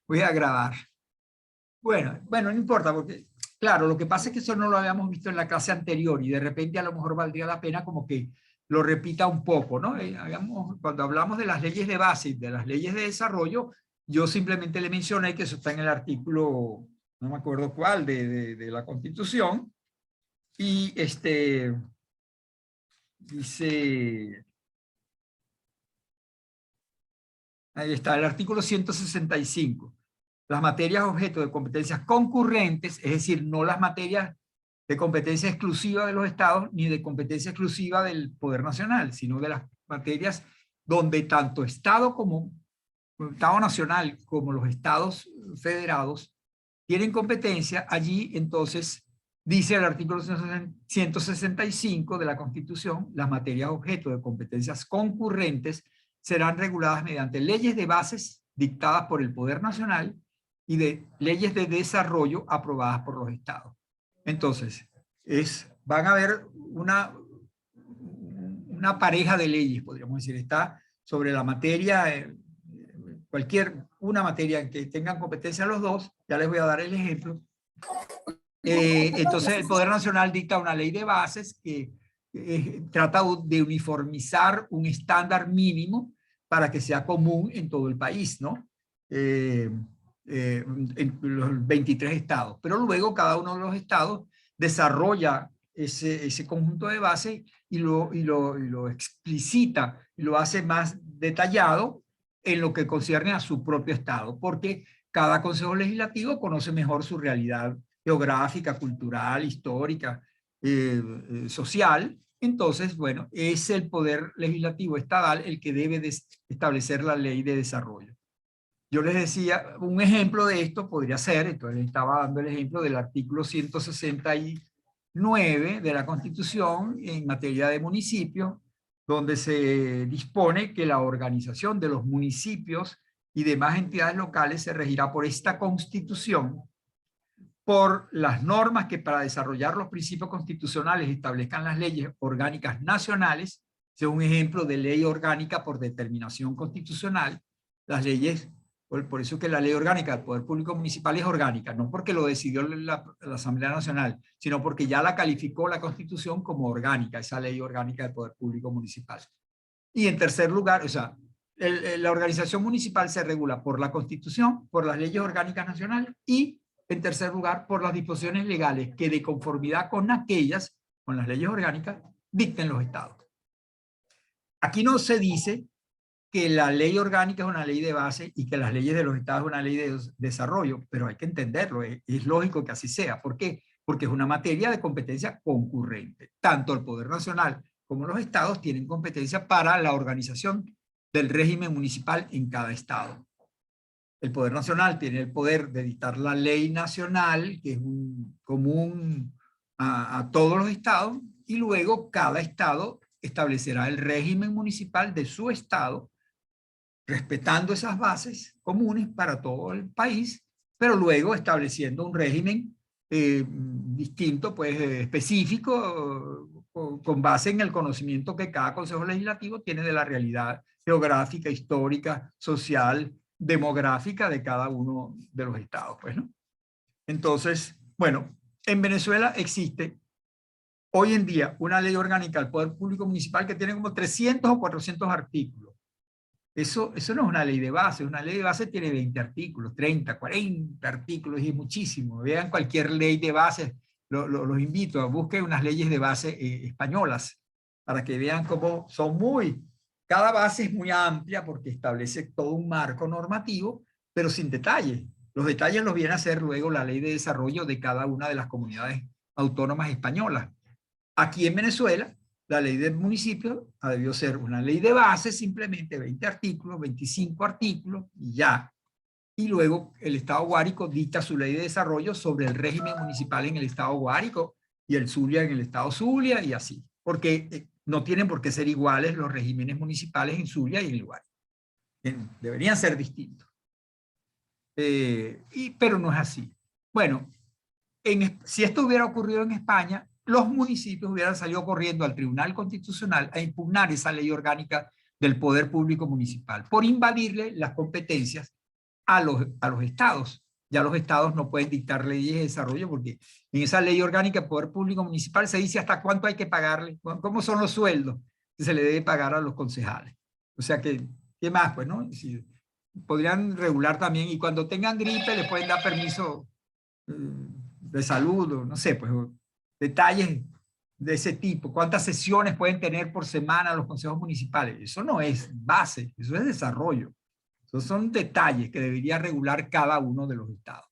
Voy a grabar. Bueno, no importa, porque, claro, lo que pasa es que eso no lo habíamos visto en la clase anterior y de repente a lo mejor valdría la pena como que lo repita un poco, ¿no? Cuando hablamos de las leyes de base y de las leyes de desarrollo, yo simplemente le mencioné que eso está en el artículo, no me acuerdo cuál, de la Constitución, y dice, ahí está, el artículo 165. Las materias objeto de competencias concurrentes, es decir, no las materias de competencia exclusiva de los estados ni de competencia exclusiva del Poder Nacional, sino de las materias donde tanto Estado Nacional como los estados federados tienen competencia. Allí entonces dice el artículo 165 de la Constitución, las materias objeto de competencias concurrentes serán reguladas mediante leyes de bases dictadas por el Poder Nacional y de leyes de desarrollo aprobadas por los estados. Entonces, van a haber una pareja de leyes, podríamos decir. Está sobre la materia, una materia que tengan competencia los dos, ya les voy a dar el ejemplo. Entonces, el Poder Nacional dicta una ley de bases que trata de uniformizar un estándar mínimo para que sea común en todo el país, ¿no? En los 23 estados. Pero luego cada uno de los estados desarrolla ese conjunto de bases y lo explicita y lo hace más detallado en lo que concierne a su propio estado, porque cada consejo legislativo conoce mejor su realidad geográfica, cultural, histórica, social. Entonces, bueno, es el poder legislativo estatal el que debe establecer la ley de desarrollo. Yo les decía, un ejemplo de esto podría ser, entonces les estaba dando el ejemplo del artículo 169 de la Constitución en materia de municipios, donde se dispone que la organización de los municipios y demás entidades locales se regirá por esta Constitución, por las normas que para desarrollar los principios constitucionales establezcan las leyes orgánicas nacionales, según ejemplo de ley orgánica por determinación constitucional, las leyes, por eso que la ley orgánica del Poder Público Municipal es orgánica, no porque lo decidió la Asamblea Nacional, sino porque ya la calificó la Constitución como orgánica, esa ley orgánica del Poder Público Municipal. Y en tercer lugar, o sea, la organización municipal se regula por la Constitución, por las leyes orgánicas nacionales y, en tercer lugar, por las disposiciones legales que de conformidad con aquellas, con las leyes orgánicas, dicten los estados. Aquí no se dice que la ley orgánica es una ley de base y que las leyes de los estados es una ley de desarrollo, pero hay que entenderlo, es lógico que así sea. ¿Por qué? Porque es una materia de competencia concurrente. Tanto el Poder Nacional como los estados tienen competencia para la organización del régimen municipal en cada estado. El Poder Nacional tiene el poder de dictar la ley nacional, que es común a todos los estados, y luego cada estado establecerá el régimen municipal de su estado, respetando esas bases comunes para todo el país, pero luego estableciendo un régimen distinto, pues específico, con base en el conocimiento que cada consejo legislativo tiene de la realidad geográfica, histórica, social, demográfica de cada uno de los estados, pues, ¿no? Entonces, bueno, en Venezuela existe hoy en día una ley orgánica del Poder Público Municipal que tiene como 300 o 400 artículos. Eso no es una ley de base. Una ley de base tiene 20 artículos, 30, 40 artículos, y es muchísimo. Vean cualquier ley de base, los invito a busquen unas leyes de base españolas para que vean cómo son cada base es muy amplia porque establece todo un marco normativo, pero sin detalles. Los detalles los viene a hacer luego la ley de desarrollo de cada una de las comunidades autónomas españolas. Aquí en Venezuela, la ley del municipio ha debido ser una ley de base, simplemente 20 artículos, 25 artículos y ya. Y luego el Estado Guárico dicta su ley de desarrollo sobre el régimen municipal en el Estado Guárico y el Zulia en el Estado Zulia y así. Porque no tienen por qué ser iguales los regímenes municipales en Zulia y en el Guárico. Deberían ser distintos. Pero no es así. Bueno, si esto hubiera ocurrido en España, los municipios hubieran salido corriendo al Tribunal Constitucional a impugnar esa ley orgánica del Poder Público Municipal por invadirle las competencias a los estados. Ya los estados no pueden dictar leyes de desarrollo porque en esa ley orgánica de poder público municipal se dice hasta cuánto hay que pagarle, cómo son los sueldos que se le debe pagar a los concejales. O sea que, ¿qué más? Pues, ¿no? Si, podrían regular también, y cuando tengan gripe les pueden dar permiso de salud, o no sé, pues detalles de ese tipo. ¿Cuántas sesiones pueden tener por semana los consejos municipales? Eso no es base, eso es desarrollo. Esos son detalles que debería regular cada uno de los estados.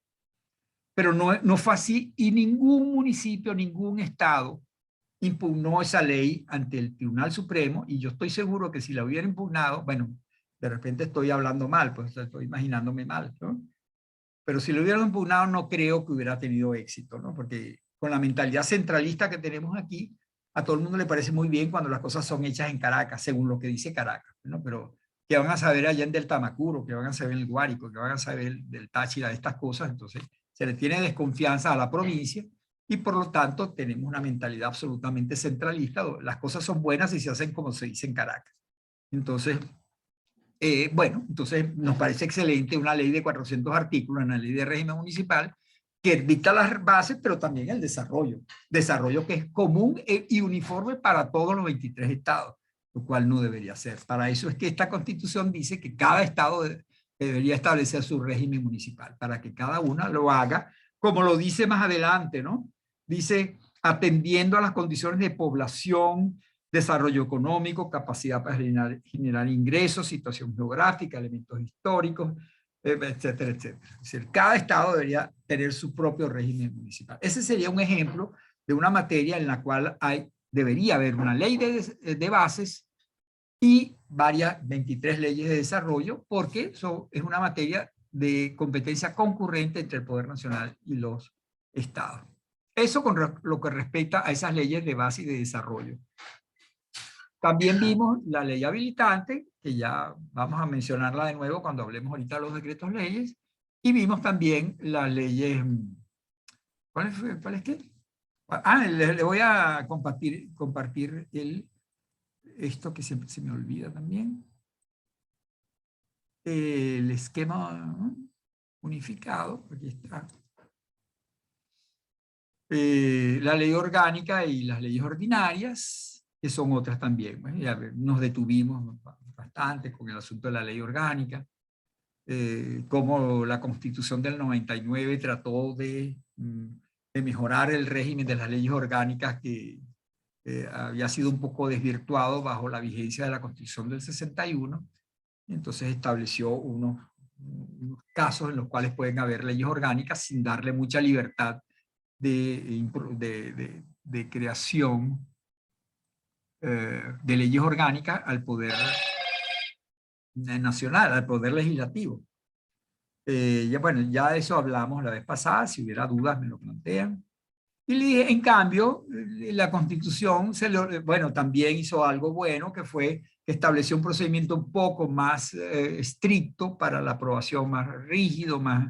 Pero no fue así y ningún municipio, ningún estado impugnó esa ley ante el Tribunal Supremo, y yo estoy seguro que si la hubiera impugnado, bueno, de repente estoy hablando mal, pues estoy imaginándome mal, ¿no? Pero si lo hubieran impugnado no creo que hubiera tenido éxito, ¿no? Porque con la mentalidad centralista que tenemos aquí, a todo el mundo le parece muy bien cuando las cosas son hechas en Caracas, según lo que dice Caracas, ¿no? Pero que van a saber allá en del Tamacuro, que van a saber en el Guárico, que van a saber del Táchira, de estas cosas, entonces se le tiene desconfianza a la provincia y por lo tanto tenemos una mentalidad absolutamente centralista. Las cosas son buenas y se hacen como se dice en Caracas. Entonces, bueno, entonces nos parece excelente una ley de 400 artículos, una ley de régimen municipal que dicta las bases, pero también el desarrollo. Desarrollo que es común y uniforme para todos los 23 estados, lo cual no debería ser. Para eso es que esta Constitución dice que cada estado debería establecer su régimen municipal, para que cada una lo haga, como lo dice más adelante, ¿no? Dice, atendiendo a las condiciones de población, desarrollo económico, capacidad para generar ingresos, situación geográfica, elementos históricos, etcétera, etcétera. Es decir, cada estado debería tener su propio régimen municipal. Ese sería un ejemplo de una materia en la cual debería haber una ley de bases y varias 23 leyes de desarrollo, porque eso es una materia de competencia concurrente entre el Poder Nacional y los estados. Eso con lo que respecta a esas leyes de base y de desarrollo. También vimos la ley habilitante, que ya vamos a mencionarla de nuevo cuando hablemos ahorita de los decretos leyes, y vimos también las leyes, ¿cuál es qué? Ah, le voy a compartir esto que siempre se me olvida también, el esquema unificado, aquí está. La ley orgánica y las leyes ordinarias, que son otras también. Bueno, ya nos detuvimos bastante con el asunto de la ley orgánica, cómo la Constitución del 99 trató de mejorar el régimen de las leyes orgánicas que había sido un poco desvirtuado bajo la vigencia de la Constitución del 61. Entonces estableció unos casos en los cuales pueden haber leyes orgánicas sin darle mucha libertad de creación de leyes orgánicas al poder nacional, al poder legislativo. Ya, bueno, ya de eso hablamos la vez pasada, si hubiera dudas me lo plantean. Y en cambio, la Constitución, bueno, también hizo algo bueno, que fue que estableció un procedimiento un poco más estricto para la aprobación, más rígido, más,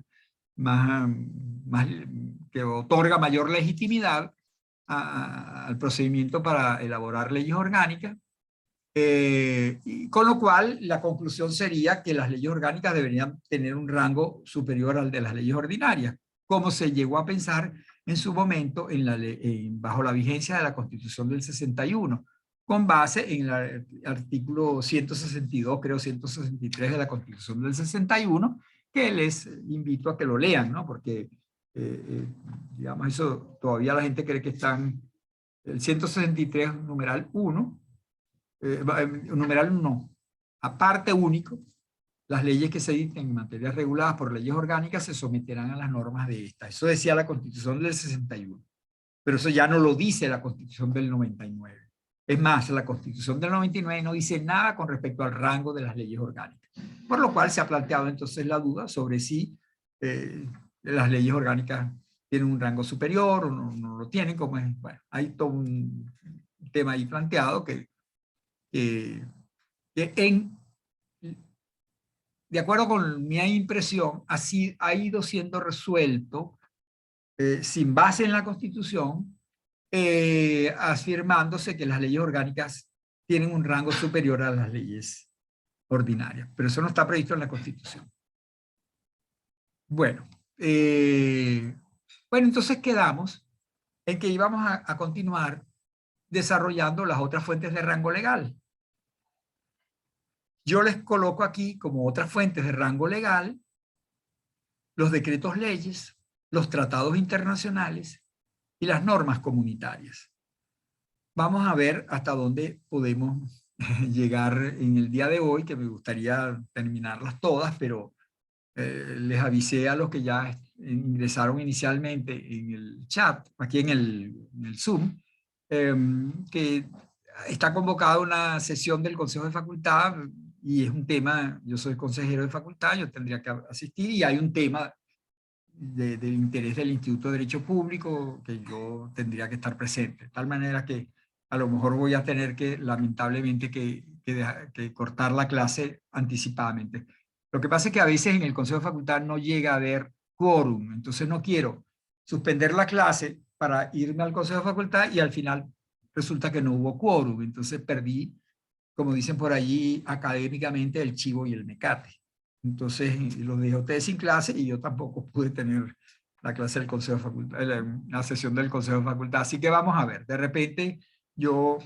que otorga mayor legitimidad al procedimiento para elaborar leyes orgánicas, y con lo cual la conclusión sería que las leyes orgánicas deberían tener un rango superior al de las leyes ordinarias, como se llegó a pensar en su momento bajo la vigencia de la Constitución del 61, con base en el artículo 162, creo 163 de la Constitución del 61, que les invito a que lo lean, ¿no? Porque, digamos, eso todavía la gente cree que están, el 163 numeral 1, numeral 1, aparte único, las leyes que se dicten en materias reguladas por leyes orgánicas se someterán a las normas de esta. Eso decía la Constitución del 61, pero eso ya no lo dice la Constitución del 99. Es más, la Constitución del 99 no dice nada con respecto al rango de las leyes orgánicas, por lo cual se ha planteado entonces la duda sobre si las leyes orgánicas tienen un rango superior o no lo tienen, como es. Bueno, hay todo un tema ahí planteado que de acuerdo con mi impresión, así ha ido siendo resuelto sin base en la Constitución, afirmándose que las leyes orgánicas tienen un rango superior a las leyes ordinarias, pero eso no está previsto en la Constitución. Bueno, bueno, entonces quedamos en que íbamos a continuar desarrollando las otras fuentes de rango legal. Yo les coloco aquí como otras fuentes de rango legal los decretos leyes, los tratados internacionales y las normas comunitarias. Vamos a ver hasta dónde podemos llegar en el día de hoy, que me gustaría terminarlas todas, pero les avisé a los que ya ingresaron inicialmente en el chat, aquí en el Zoom, que está convocada una sesión del Consejo de Facultad y es un tema, yo soy consejero de facultad, yo tendría que asistir y hay un tema del interés del Instituto de Derecho Público que yo tendría que estar presente, de tal manera que a lo mejor voy a tener que, lamentablemente, que cortar la clase anticipadamente. Lo que pasa es que a veces en el Consejo de Facultad no llega a haber quórum, entonces no quiero suspender la clase para irme al Consejo de Facultad y al final resulta que no hubo quórum, entonces perdí, como dicen por allí académicamente, el chivo y el mecate. Entonces los dejé a ustedes sin clase y yo tampoco pude tener la clase del Consejo de Facultad, la sesión del Consejo de Facultad. Así que vamos a ver, de repente yo,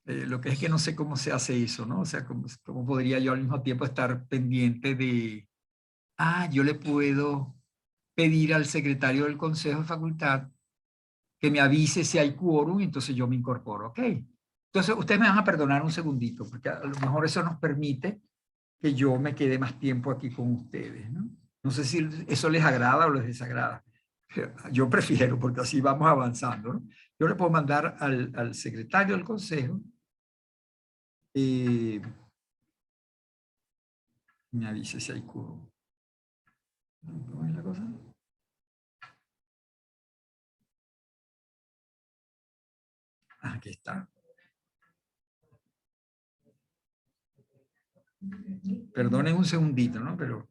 lo que es que no sé cómo se hace eso, ¿no? O sea, cómo podría yo al mismo tiempo estar pendiente de, yo le puedo pedir al secretario del Consejo de Facultad que me avise si hay quórum, y entonces yo me incorporo, ¿ok? Entonces, ustedes me van a perdonar un segundito, porque a lo mejor eso nos permite que yo me quede más tiempo aquí con ustedes, ¿no? No sé si eso les agrada o les desagrada. Yo prefiero, porque así vamos avanzando, ¿no? Yo le puedo mandar al secretario del consejo me avise si hay quórum. ¿Cómo es la cosa? Aquí está. Perdonen un segundito, ¿no? Pero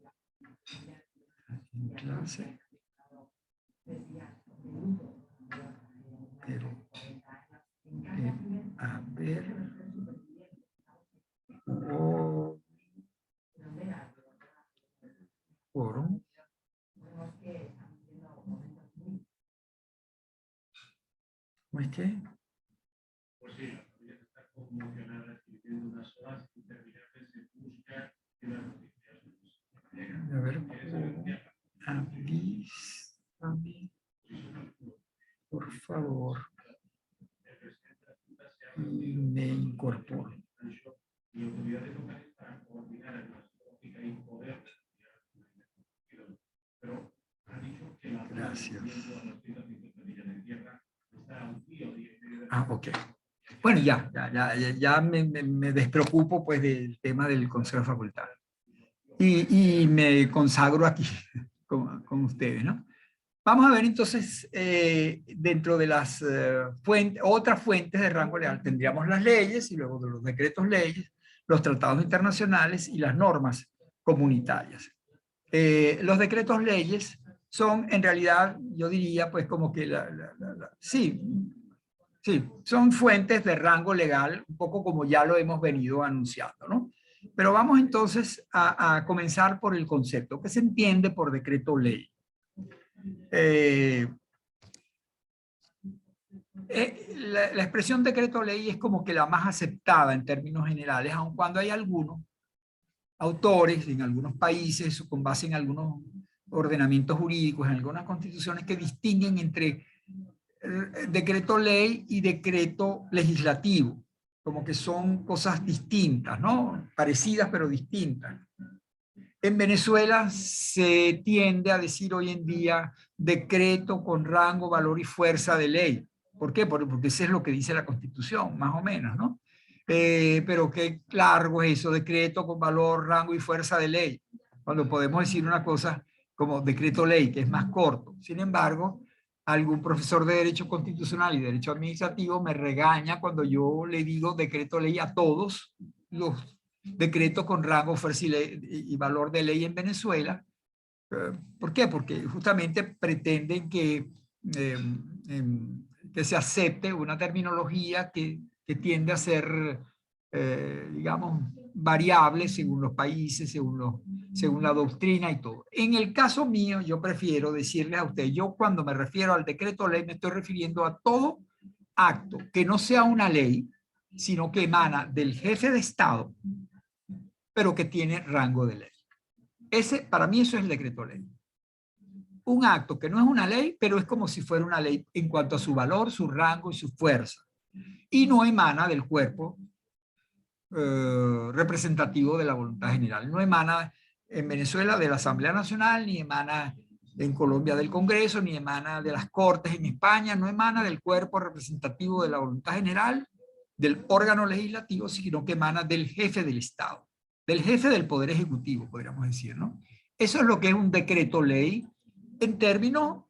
en clase. Pero a ver. Quórum. ¿Cómo es que? A ver, avísame, por favor, y me incorporo. Gracias. Ok. Bueno, ya me despreocupo pues del tema del Consejo de Facultad. Y me consagro aquí con ustedes, ¿no? Vamos a ver entonces, dentro de las otras fuentes de rango legal, tendríamos las leyes y luego de los decretos leyes, los tratados internacionales y las normas comunitarias. Los decretos leyes son en realidad, yo diría, pues como que sí, son fuentes de rango legal, un poco como ya lo hemos venido anunciando, ¿no? Pero vamos entonces a comenzar por el concepto. ¿Qué se entiende por decreto ley? La expresión decreto ley es como que la más aceptada en términos generales, aun cuando hay algunos autores en algunos países con base en algunos ordenamientos jurídicos, en algunas constituciones que distinguen entre decreto ley y decreto legislativo, como que son cosas distintas, ¿no? Parecidas pero distintas. En Venezuela se tiende a decir hoy en día decreto con rango, valor y fuerza de ley. ¿Por qué? Porque eso es lo que dice la Constitución, más o menos, ¿no? Pero qué largo es eso, decreto con valor, rango y fuerza de ley, cuando podemos decir una cosa como decreto ley, que es más corto. Sin embargo, algún profesor de Derecho Constitucional y Derecho Administrativo me regaña cuando yo le digo decreto ley a todos los decretos con rango, fuerza y valor de ley en Venezuela. ¿Por qué? Porque justamente pretenden que se acepte una terminología que tiende a ser digamos, variable según los países, según la doctrina y todo. En el caso mío, yo prefiero decirles a ustedes, yo cuando me refiero al decreto ley me estoy refiriendo a todo acto que no sea una ley, sino que emana del jefe de Estado, pero que tiene rango de ley. Para mí eso es el decreto ley. Un acto que no es una ley, pero es como si fuera una ley en cuanto a su valor, su rango y su fuerza. Y no emana del cuerpo representativo de la voluntad general. No emana en Venezuela de la Asamblea Nacional, ni emana en Colombia del Congreso, ni emana de las Cortes en España, no emana del cuerpo representativo de la voluntad general, del órgano legislativo, sino que emana del jefe del Estado, del jefe del Poder Ejecutivo, podríamos decir, ¿no? Eso es lo que es un decreto ley en términos,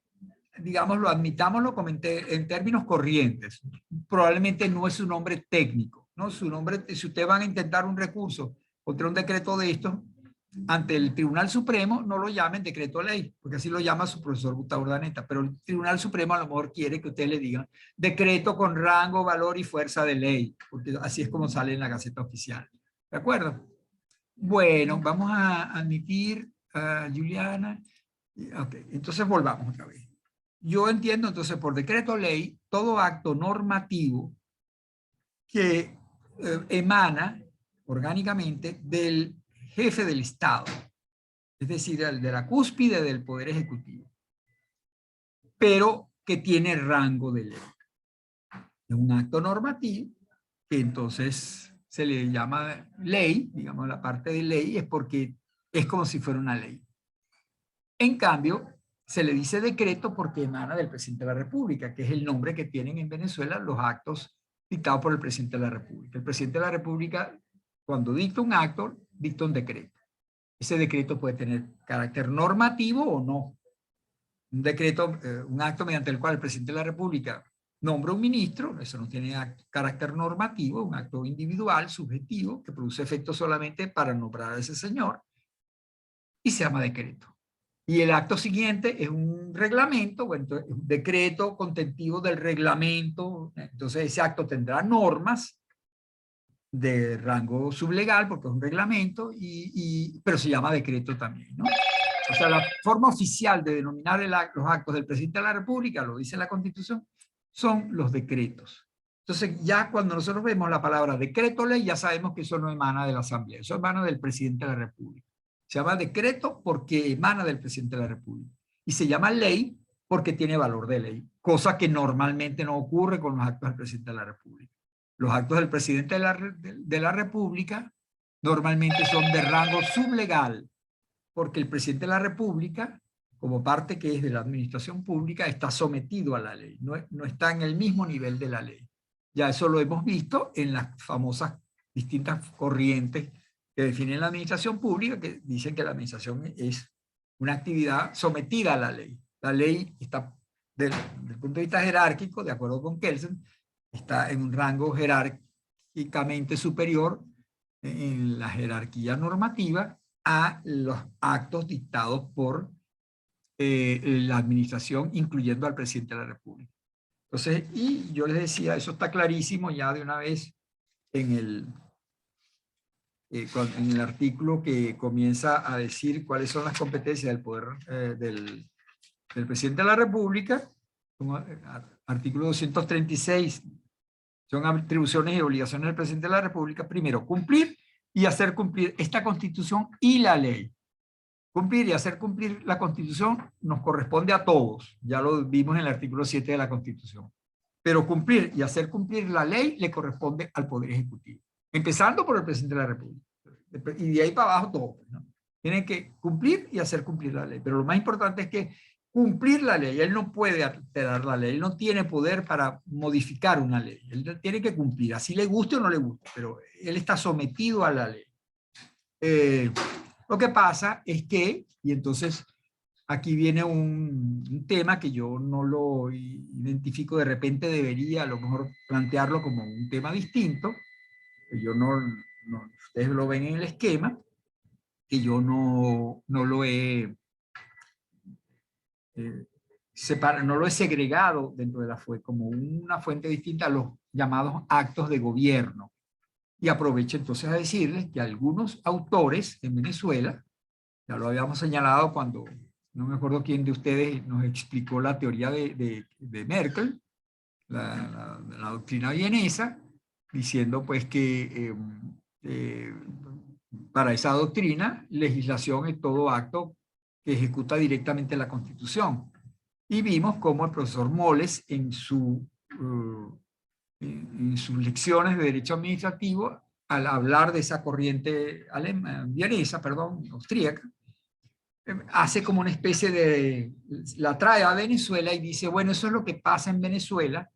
digamos, lo admitamos, lo comenté, en términos corrientes. Probablemente no es su nombre técnico, ¿no? Su nombre, si ustedes van a intentar un recurso contra un decreto de estos, ante el Tribunal Supremo, no lo llamen decreto ley, porque así lo llama su profesor Gustavo Urdaneta, pero el Tribunal Supremo a lo mejor quiere que ustedes le digan decreto con rango, valor y fuerza de ley, porque así es como sale en la Gaceta Oficial. ¿De acuerdo? Bueno, vamos a admitir a Juliana. Ok, entonces volvamos otra vez. Yo entiendo entonces por decreto ley todo acto normativo que emana orgánicamente del jefe del Estado, es decir, de la cúspide del Poder Ejecutivo, pero que tiene rango de ley. Es un acto normativo que entonces se le llama ley, digamos la parte de ley es porque es como si fuera una ley. En cambio, se le dice decreto porque emana del presidente de la República, que es el nombre que tienen en Venezuela los actos dictados por el presidente de la República. El presidente de la República, cuando dicta un acto, dicta un decreto. Ese decreto puede tener carácter normativo o no. Un decreto, un acto mediante el cual el presidente de la República nombra un ministro, eso no tiene carácter normativo, un acto individual, subjetivo, que produce efecto solamente para nombrar a ese señor, y se llama decreto. Y el acto siguiente es un reglamento, bueno, entonces, un decreto contentivo del reglamento, entonces ese acto tendrá normas de rango sublegal, porque es un reglamento, pero se llama decreto también, ¿no? O sea, la forma oficial de denominar los actos del presidente de la República, lo dice la Constitución, son los decretos. Entonces, ya cuando nosotros vemos la palabra decreto ley, ya sabemos que eso no emana de la Asamblea, eso emana del presidente de la República. Se llama decreto porque emana del presidente de la República. Y se llama ley porque tiene valor de ley, cosa que normalmente no ocurre con los actos del presidente de la República. Los actos del presidente de la República normalmente son de rango sublegal, porque el presidente de la República, como parte que es de la administración pública, está sometido a la ley, no está en el mismo nivel de la ley. Ya eso lo hemos visto en las famosas distintas corrientes que definen la administración pública, que dicen que la administración es una actividad sometida a la ley. La ley está, desde el punto de vista jerárquico, de acuerdo con Kelsen, está en un rango jerárquicamente superior en la jerarquía normativa a los actos dictados por la administración, incluyendo al presidente de la República. Entonces, y yo les decía, eso está clarísimo ya de una vez en en el artículo que comienza a decir cuáles son las competencias del poder del presidente de la República, artículo 236, son atribuciones y obligaciones del presidente de la República, primero, cumplir y hacer cumplir esta Constitución y la ley. Cumplir y hacer cumplir la Constitución nos corresponde a todos, ya lo vimos en el artículo 7 de la Constitución, pero cumplir y hacer cumplir la ley le corresponde al Poder Ejecutivo, empezando por el presidente de la República, y de ahí para abajo todo, ¿no? Tienen que cumplir y hacer cumplir la ley, pero lo más importante es que cumplir la ley, él no puede alterar la ley, él no tiene poder para modificar una ley, él tiene que cumplir, así le guste o no le guste, pero él está sometido a la ley. Lo que pasa es que, y entonces aquí viene un tema que yo no lo identifico, de repente debería a lo mejor plantearlo como un tema distinto, que yo ustedes lo ven en el esquema, que yo no lo he no lo he segregado dentro de la fuente como una fuente distinta a los llamados actos de gobierno. Y aprovecho entonces a decirles que algunos autores en Venezuela, ya lo habíamos señalado cuando, no me acuerdo quién de ustedes nos explicó la teoría de Merkel, la doctrina vienesa, diciendo pues que eh, para esa doctrina, legislación es todo acto que ejecuta directamente la Constitución. Y vimos cómo el profesor Moles en sus lecciones de Derecho Administrativo, al hablar de esa corriente vienesa, perdón, austríaca, hace como una especie de, la trae a Venezuela y dice, bueno, eso es lo que pasa en Venezuela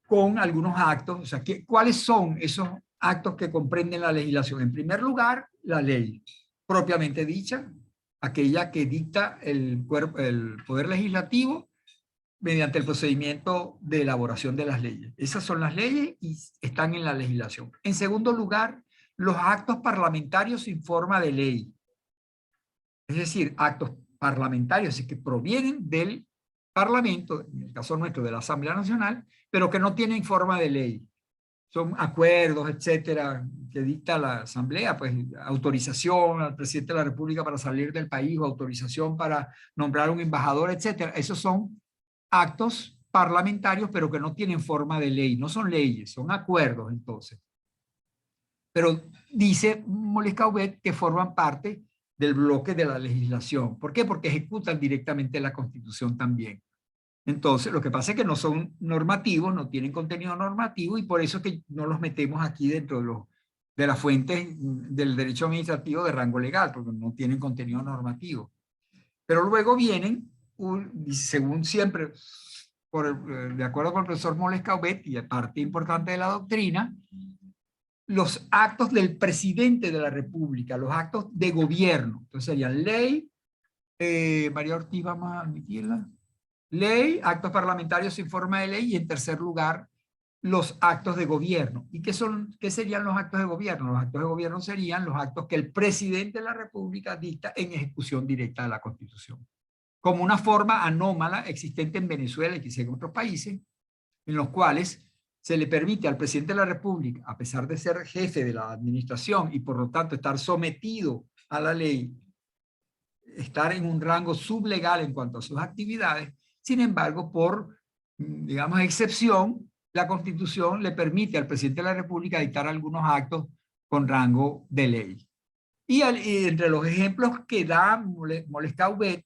con algunos actos, o sea, ¿cuáles son esos actos que comprenden la legislación? En primer lugar, la ley propiamente dicha, aquella que dicta el Poder Legislativo mediante el procedimiento de elaboración de las leyes. Esas son las leyes y están en la legislación. En segundo lugar, los actos parlamentarios sin forma de ley. Es decir, actos parlamentarios que provienen del Parlamento, en el caso nuestro de la Asamblea Nacional, pero que no tienen forma de ley. Son acuerdos, etcétera, que dicta la Asamblea, pues autorización al presidente de la República para salir del país o autorización para nombrar un embajador, etcétera. Esos son actos parlamentarios, pero que no tienen forma de ley, no son leyes, son acuerdos entonces. Pero dice Molescaubet que forman parte del bloque de la legislación. ¿Por qué? Porque ejecutan directamente la Constitución también. Entonces, lo que pasa es que no son normativos, no tienen contenido normativo y por eso es que no los metemos aquí dentro de las fuentes del derecho administrativo de rango legal, porque no tienen contenido normativo. Pero luego vienen, según siempre, de acuerdo con el profesor Molescaubet, y parte importante de la doctrina, los actos del presidente de la República, los actos de gobierno. Entonces serían ley, María Ortiz, vamos a admitirla, ley, actos parlamentarios sin forma de ley, y en tercer lugar, los actos de gobierno. ¿Y qué serían los actos de gobierno? Los actos de gobierno serían los actos que el presidente de la República dicta en ejecución directa de la Constitución. Como una forma anómala existente en Venezuela y quizá en otros países, en los cuales se le permite al presidente de la República, a pesar de ser jefe de la administración y por lo tanto estar sometido a la ley, estar en un rango sublegal en cuanto a sus actividades, sin embargo, por, digamos, excepción, la Constitución le permite al presidente de la República dictar algunos actos con rango de ley. Y entre los ejemplos que da Molescaubet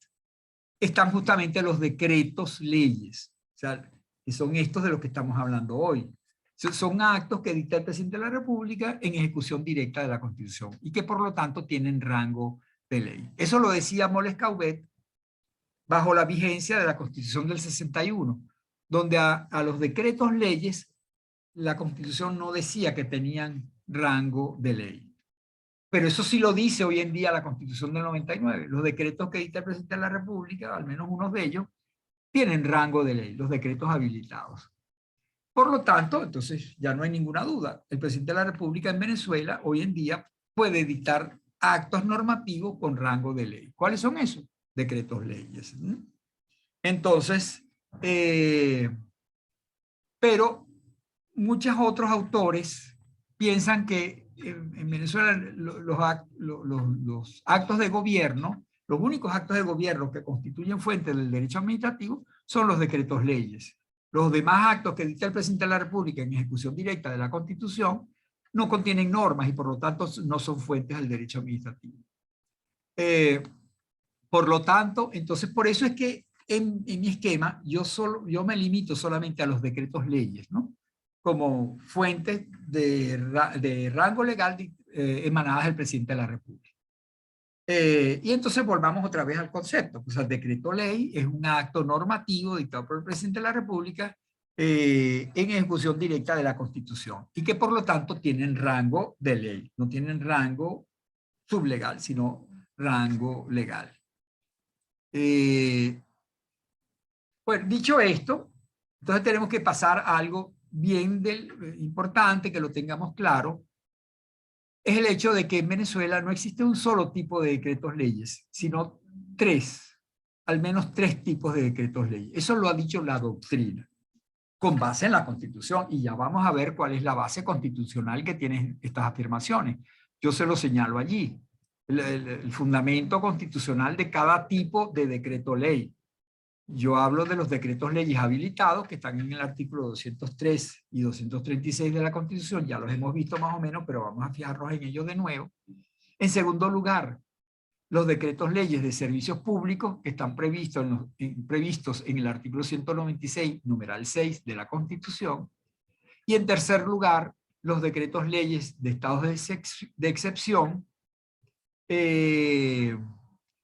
están justamente los decretos leyes, o sea, que son estos de los que estamos hablando hoy. Son actos que dicta el presidente de la República en ejecución directa de la Constitución y que por lo tanto tienen rango de ley. Eso lo decía Molescaubet bajo la vigencia de la Constitución del 61, donde a los decretos leyes la Constitución no decía que tenían rango de ley. Pero eso sí lo dice hoy en día la Constitución del 99. Los decretos que dicta el presidente de la República, al menos unos de ellos, tienen rango de ley, los decretos habilitados. Por lo tanto, entonces ya no hay ninguna duda. El presidente de la República en Venezuela hoy en día puede dictar actos normativos con rango de ley. ¿Cuáles son esos? Decretos leyes. Entonces, pero muchos otros autores piensan que en Venezuela los actos de gobierno, los únicos actos de gobierno que constituyen fuente del derecho administrativo son los decretos leyes. Los demás actos que dicta el presidente de la República en ejecución directa de la Constitución no contienen normas y por lo tanto no son fuentes del derecho administrativo. Por lo tanto, entonces por eso es que en mi esquema yo me limito solamente a los decretos leyes, ¿no? Como fuentes de rango legal emanadas del presidente de la República. Y entonces volvamos otra vez al concepto. Pues el decreto ley es un acto normativo dictado por el presidente de la República en ejecución directa de la Constitución y que por lo tanto tienen rango de ley, no tienen rango sublegal, sino rango legal. Bueno, dicho esto, entonces tenemos que pasar a algo bien importante, que lo tengamos claro, es el hecho de que en Venezuela no existe un solo tipo de decretos leyes, sino tres, al menos tres tipos de decretos leyes. Eso lo ha dicho la doctrina. con base en la Constitución. Y ya vamos a ver cuál es la base constitucional que tienen estas afirmaciones. Yo se lo señalo allí. El fundamento constitucional de cada tipo de decreto ley. Yo hablo de los decretos leyes habilitados que están en el artículo 203 y 236 de la Constitución. Ya los hemos visto más o menos, pero vamos a fijarnos en ellos de nuevo. En segundo lugar, los decretos leyes de servicios públicos que están previstos en el artículo 196, numeral 6 de la Constitución. Y en tercer lugar, los decretos leyes de estados de excepción que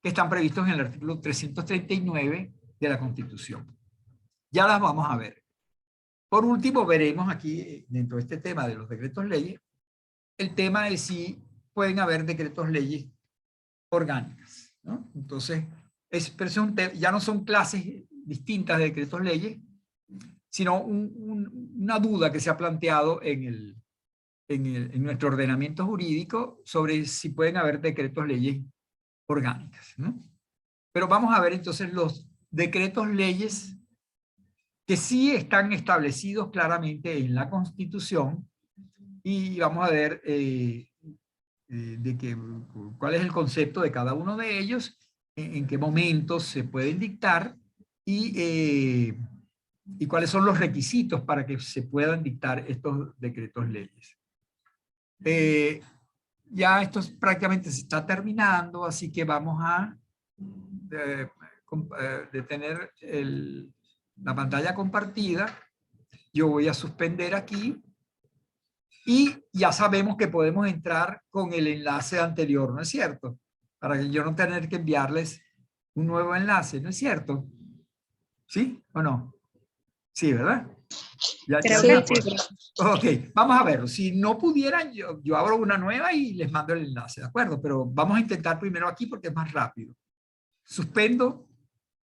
están previstos en el artículo 339 de la Constitución. Ya las vamos a ver. Por último, veremos aquí, dentro de este tema de los decretos leyes, el tema de si pueden haber decretos leyes orgánicas, ¿no? Entonces, ya no son clases distintas de decretos leyes, sino una duda que se ha planteado en nuestro ordenamiento jurídico sobre si pueden haber decretos leyes orgánicas, ¿no? Pero vamos a ver entonces los decretos leyes que sí están establecidos claramente en la Constitución y vamos a ver cuál es el concepto de cada uno de ellos, en qué momentos se pueden dictar y cuáles son los requisitos para que se puedan dictar estos decretos leyes. Ya esto prácticamente se está terminando, así que vamos a detener la pantalla compartida. Yo voy a suspender aquí y ya sabemos que podemos entrar con el enlace anterior, ¿no es cierto? Para que yo no tener que enviarles un nuevo enlace, ¿no es cierto? ¿Sí o no? Sí, ¿verdad? Creo que sí. Ok, vamos a verlo. Si no pudieran, yo abro una nueva y les mando el enlace, ¿de acuerdo? Pero vamos a intentar primero aquí porque es más rápido. Suspendo